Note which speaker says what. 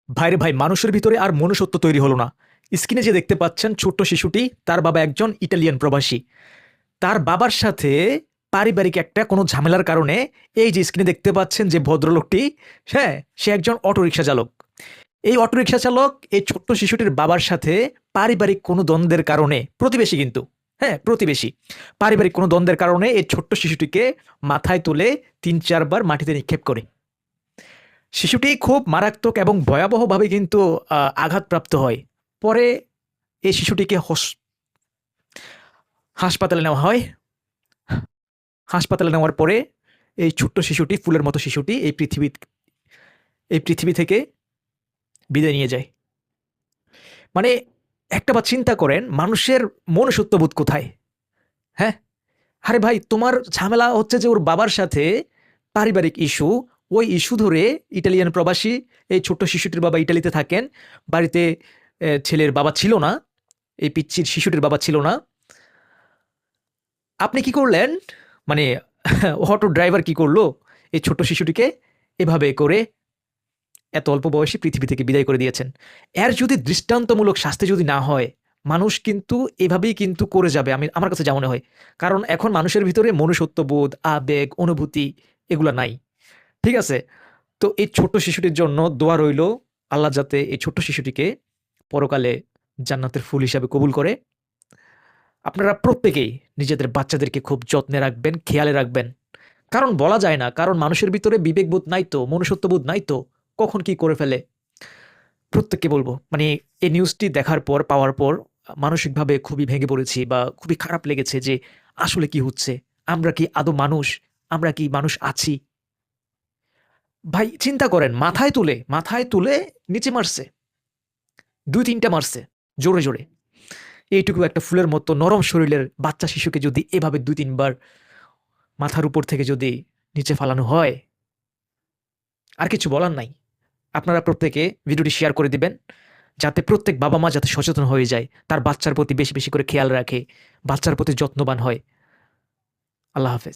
Speaker 1: ভাইরে ভাই, মানুষের ভিতরে আর মনুষ্যত্ব তৈরি হলো না। স্ক্রিনে যে দেখতে পাচ্ছেন ছোট্ট শিশুটি, তার বাবা একজন ইটালিয়ান প্রবাসী। তার বাবার সাথে পারিবারিক একটা কোনো ঝামেলার কারণে এই যে স্ক্রিনে দেখতে পাচ্ছেন যে ভদ্রলোকটি, হ্যাঁ, সে একজন অটোরিকশা চালক। এই অটোরিকশা চালক এই ছোট্ট শিশুটির বাবার সাথে পারিবারিক কোনো দ্বন্দ্বের কারণে, প্রতিবেশী কিন্তু, হ্যাঁ, প্রতিবেশী, পারিবারিক কোনো দ্বন্দ্বের কারণে এই ছোট্ট শিশুটিকে মাথায় তুলে ৩-৪ বার মাটিতে নিক্ষেপ করে। শিশুটি খুব মারাত্মক এবং ভয়াবহভাবে কিন্তু আঘাতপ্রাপ্ত হয়। পরে এই শিশুটিকে হাসপাতালে নেওয়া হয়। হাসপাতালে নেওয়ার পরে এই ছোট্ট শিশুটি, ফুলের মতো শিশুটি এই পৃথিবী থেকে বিদায় নিয়ে যায়। মানে একটাবার চিন্তা করেন, মানুষের মনুষ্যত্ববোধ কোথায়? হ্যাঁ? আরে ভাই, তোমার ঝামেলা হচ্ছে যে ওর বাবার সাথে পারিবারিক ইস্যু। ওই ইস্যু ধরে ইটালিয়ান প্রবাসী এই ছোট্ট শিশুটির বাবা ইটালিতে থাকেন। বাড়িতে ছেলের বাবা ছিল না। এই পিচ্চির শিশুটির বাবা ছিল না। আপনি কি করলেন? মানে অটো ড্রাইভার কি করলো? এই ছোট্ট শিশুটিকে এভাবে করে এত অল্প বয়সে পৃথিবী থেকে বিদায় করে দিয়েছেন। এর যদি দৃষ্টান্তমূলক শাস্তি যদি না হয়, মানুষ কিন্তু এভাবেই কিন্তু করে যাবে, আমার কাছে যা মনে হয়। কারণ এখন মানুষের ভিতরে মনুষ্যত্ববোধ, আবেগ, অনুভূতি এগুলা নাই। ঠিক আছে? তো এই ছোট্ট শিশুটির জন্য দোয়া রইল, আল্লাহ যাতে এই ছোট্ট শিশুটিকে পরকালে জান্নাতের ফুল হিসাবে কবুল করে। আপনারা প্রত্যেকেই নিজেদের বাচ্চাদেরকে খুব যত্নে রাখবেন, খেয়ালে রাখবেন। কারণ বলা যায় না, কারণ মানুষের ভিতরে বিবেকবোধ নাই তো, মনুষ্যত্ববোধ নাই তো, কখন কি করে ফেলে। প্রত্যেককে বলব, মানে এই নিউজটি দেখার পর, পাওয়ার পর মানসিকভাবে খুবই ভেঙে পড়েছি বা খুবই খারাপ লেগেছে যে আসলে কি হচ্ছে? আমরা কি আদৌ মানুষ? আমরা কি মানুষ আছি? ভাই চিন্তা করেন, মাথায় তুলে নিচে মারছে। ২-৩ টা মারছে জোরে, জোরে। এইটুকু একটা ফুলের মতো নরম শরীরের বাচ্চা শিশুকে যদি এভাবে ২-৩ বার মাথার উপর থেকে যদি নিচে ফালানো হয়, আর কিছু বলার নাই। আপনারা প্রত্যেকে ভিডিওটি শেয়ার করে দিবেন, যাতে প্রত্যেক বাবা-মা যাতে সচেতন হয়ে যায়, তার বাচ্চার প্রতি বেশি, বেশি করে খেয়াল রাখে, বাচ্চার প্রতি যত্নবান হয়। আল্লাহ হাফেজ।